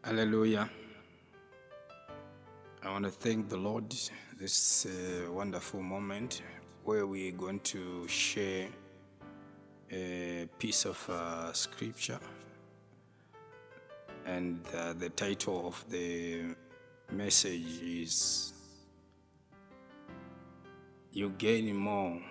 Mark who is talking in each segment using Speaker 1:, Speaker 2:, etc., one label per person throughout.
Speaker 1: Hallelujah. I want to thank the Lord this wonderful moment where we're going to share a piece of scripture, and the title of the message is "You Gain More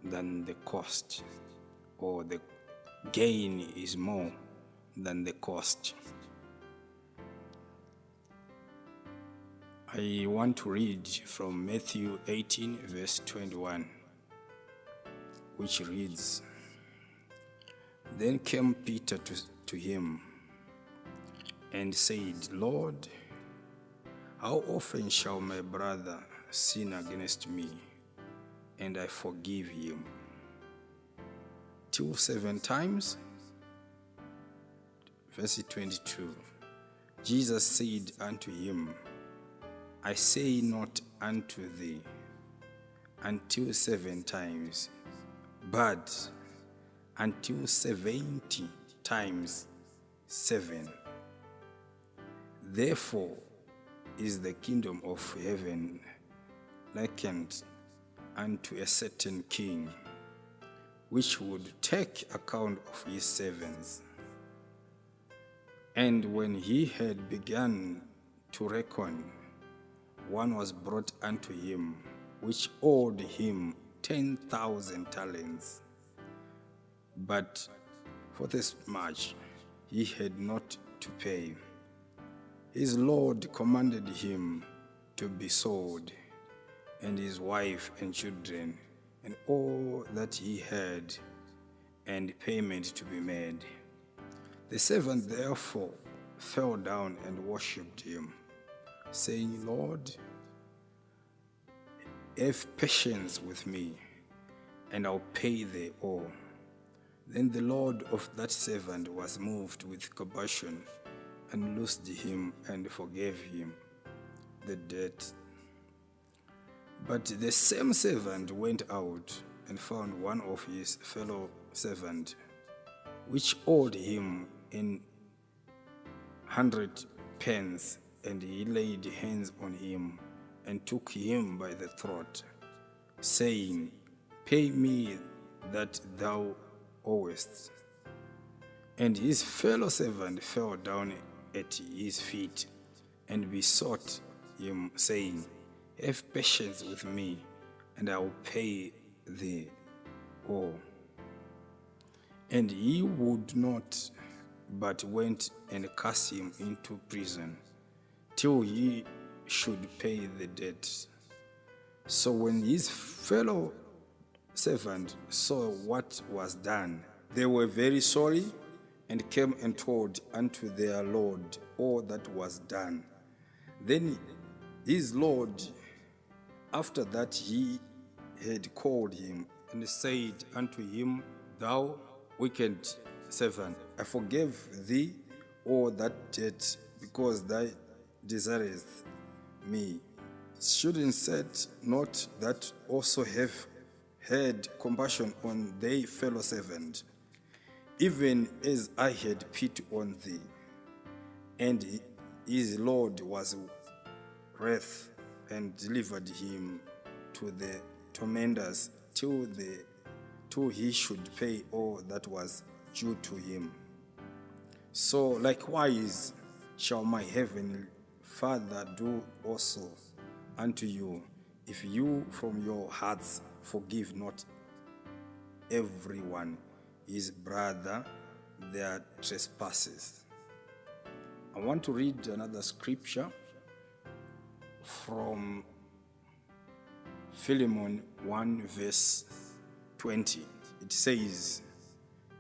Speaker 1: Than the Cost," or "The Gain is More Than the Cost." I want to read from Matthew 18, verse 21, which reads, "Then came Peter to him and said, Lord, how often shall my brother sin against me, and I forgive him? Till 7 times? Verse 22, Jesus said unto him, I say not unto thee, until 7 times, but until 70 times 7. Therefore is the kingdom of heaven likened unto a certain king, which would take account of his servants. And when he had begun to reckon, one was brought unto him, which owed him 10,000 talents. But for this much he had not to pay. His Lord commanded him to be sold, and his wife and children, and all that he had, and payment to be made. The servant therefore fell down and worshipped him, saying, Lord, have patience with me, and I'll pay thee all. Then the Lord of that servant was moved with compassion, and loosed him and forgave him the debt. But the same servant went out and found one of his fellow servants, which owed him 100 pence, and he laid hands on him and took him by the throat, saying, Pay me that thou owest. And his fellow servant fell down at his feet and besought him, saying, Have patience with me, and I will pay thee all. And he would not, but went and cast him into prison, till he should pay the debt. So when his fellow servants saw what was done, they were very sorry, and came and told unto their Lord all that was done. Then his Lord, after that he had called him, and said unto him, Thou wicked servant, I forgave thee all that debt, because thou desirest me. Shouldn't said not that also have had compassion on thy fellow servant, even as I had pity on thee? And his Lord was wrath, and delivered him to the tormentors till he should pay all that was due to him. So likewise shall my heavenly Father do also unto you, if you from your hearts forgive not everyone his brother their trespasses. I want to read another scripture from Phillimon 1 verse 20. It says,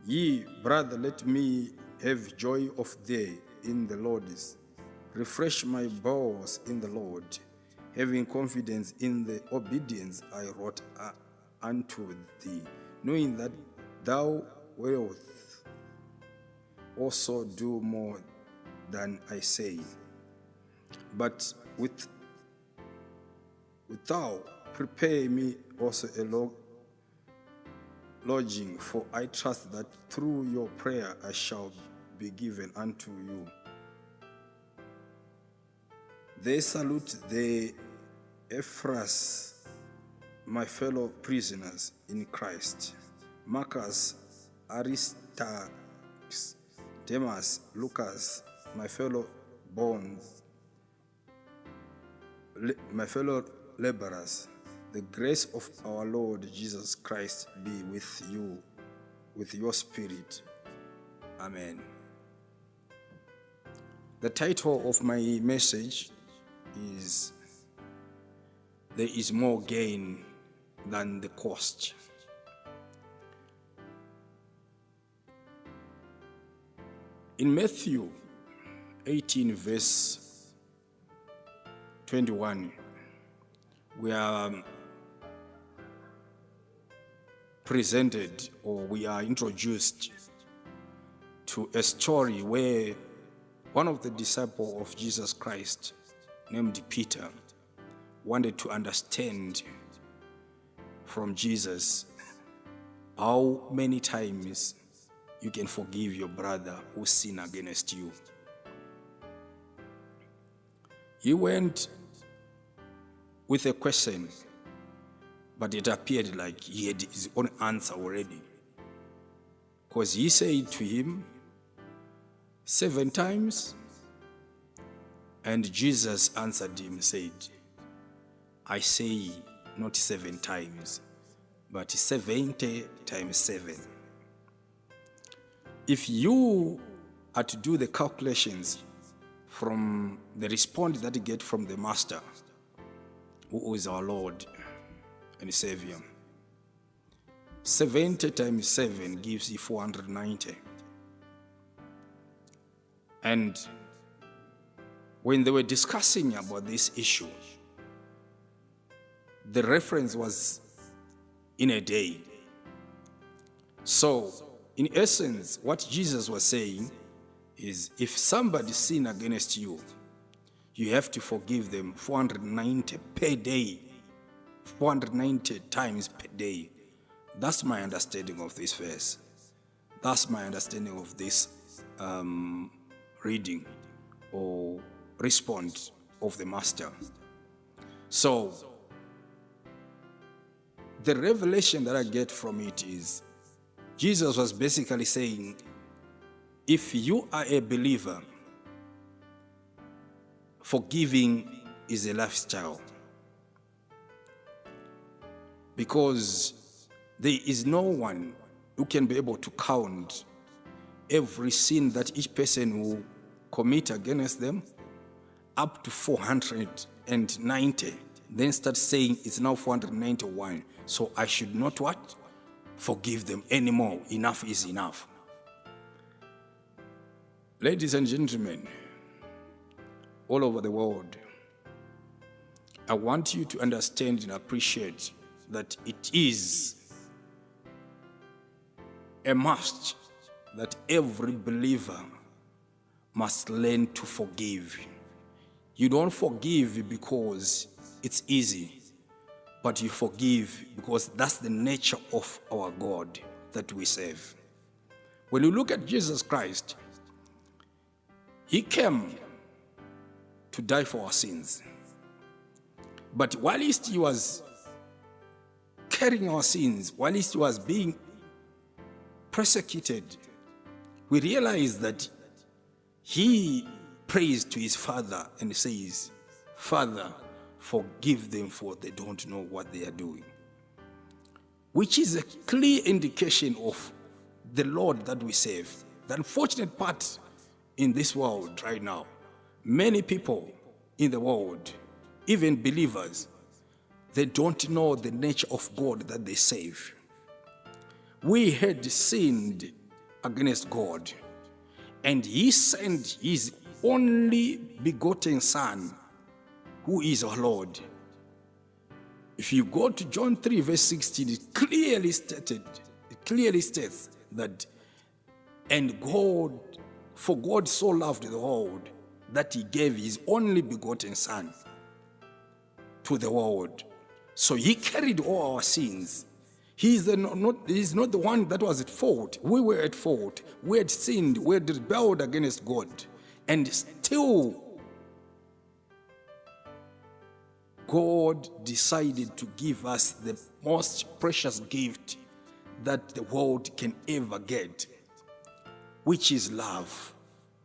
Speaker 1: Ye brother, let me have joy of thee in the Lord. Refresh my bowels in the Lord, having confidence in the obedience I wrought unto thee, knowing that thou wilt also do more than I say. But withal prepare me also a lodging, for I trust that through your prayer I shall be given unto you. They salute the Ephras, my fellow prisoners in Christ. Marcus, Aristarchus, Demas, Lucas, my fellow laborers. The grace of our Lord Jesus Christ be with you, with your spirit. Amen. The title of my message is "There is more gain than the cost." In Matthew 18 verse 21, we are presented, or we are introduced to a story where one of the disciples of Jesus Christ, named Peter, wanted to understand from Jesus how many times you can forgive your brother who sinned against you. He went with a question, but it appeared like he had his own answer already. Because he said to him, 7 times? And Jesus answered him, said, I say not 7 times, but 70 times 7. If you are to do the calculations from the response that you get from the Master, who is our Lord and Savior, 70 times 7 gives you 490. And when they were discussing about this issue, the reference was in a day. So, in essence, what Jesus was saying is, if somebody sin against you, you have to forgive them 490 per day, 490 times per day. That's my understanding of this verse. That's my understanding of this reading or response of the Master. So, the revelation that I get from it is, Jesus was basically saying, if you are a believer, forgiving is a lifestyle. Because there is no one who can be able to count every sin that each person will commit against them up to 490, then start saying it's now 491. So I should not what? Forgive them anymore. Enough is enough. Ladies and gentlemen, all over the world, I want you to understand and appreciate that it is a must that every believer must learn to forgive. You don't forgive because it's easy, but you forgive because that's the nature of our God that we serve. When you look at Jesus Christ, he came to die for our sins. But whilst he was carrying our sins, whilst he was being persecuted, we realize that he prays to his Father and says, Father, forgive them, for they don't know what they are doing. Which is a clear indication of the Lord that we serve. The unfortunate part in this world right now, many people in the world, even believers, they don't know the nature of God that they serve. We had sinned against God, and he sent his only begotten Son, who is our Lord. If you go to John 3 verse 16, it clearly states that, and God, for God so loved the world that he gave his only begotten Son to the world. So he carried all our sins. He's not the one that was at fault. We were at fault. We had sinned. We had rebelled against God. And still, God decided to give us the most precious gift that the world can ever get, which is love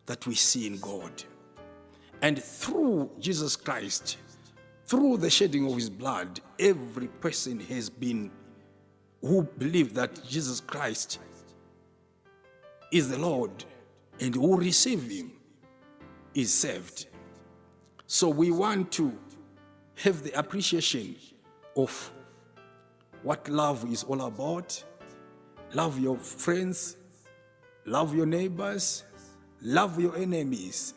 Speaker 1: that we see in God. And through Jesus Christ, through the shedding of his blood, every person has been who believe that Jesus Christ is the Lord and who receive him is saved. So we want to have the appreciation of what love is all about. Love your friends, love your neighbors, love your enemies,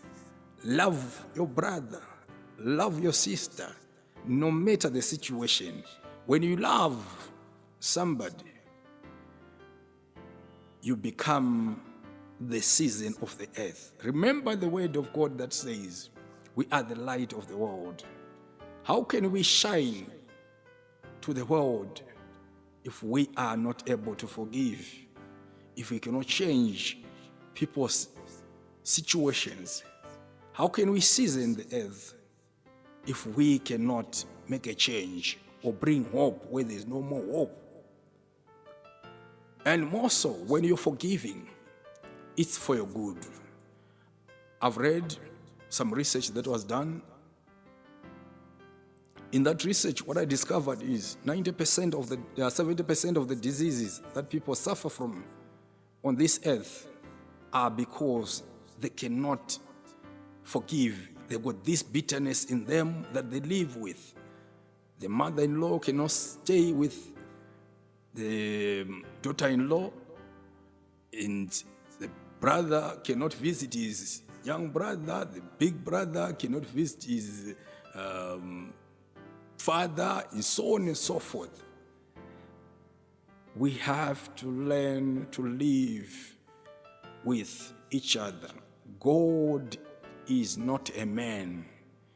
Speaker 1: love your brother, love your sister, no matter the situation. When you love somebody, you become the season of the earth. Remember the word of God that says, we are the light of the world. How can we shine to the world if we are not able to forgive? If we cannot change people's situations? How can we season the earth if we cannot make a change or bring hope where there's no more hope? And more so, when you're forgiving, it's for your good. I've read some research that was done. In that research, what I discovered is 70% of the diseases that people suffer from on this earth are because they cannot forgive. They've got this bitterness in them that they live with. The mother-in-law cannot stay with the daughter-in-law, and the brother cannot visit his young brother, the big brother cannot visit his father, and so on and so forth. We have to learn to live with each other. God is not a man.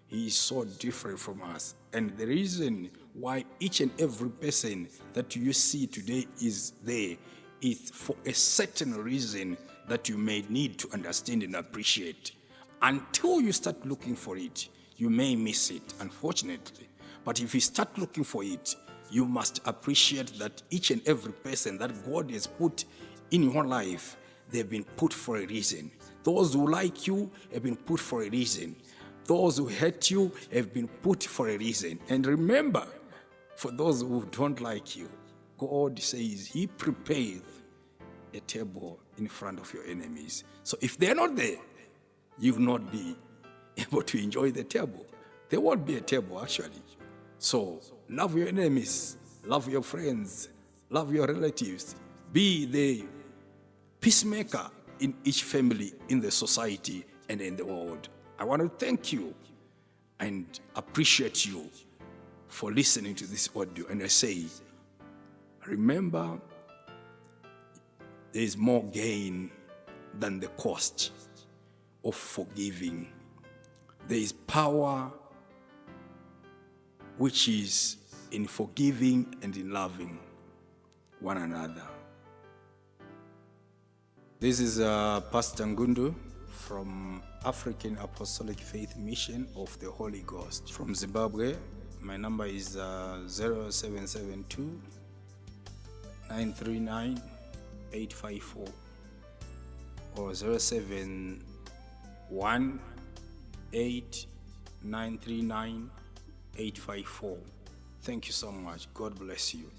Speaker 1: He is so different from us. And the reason why each and every person that you see today is there is for a certain reason that you may need to understand and appreciate. Until you start looking for it, you may miss it, unfortunately. But if you start looking for it, you must appreciate that each and every person that God has put in your life, they've been put for a reason. Those who like you have been put for a reason. Those who hate you have been put for a reason. And remember, for those who don't like you, God says he prepared a table in front of your enemies. So if they're not there, you will not be able to enjoy the table. There won't be a table, actually. So love your enemies, love your friends, love your relatives. Be the peacemaker in each family, in the society, and in the world. I want to thank you and appreciate you for listening to this audio. And I say, remember, there is more gain than the cost of forgiving. There is power which is in forgiving and in loving one another. This is Pastor Ngundu from African Apostolic Faith Mission of the Holy Ghost from Zimbabwe. My number is 0772 939 854 or 071 8939 854. Thank you so much. God bless you.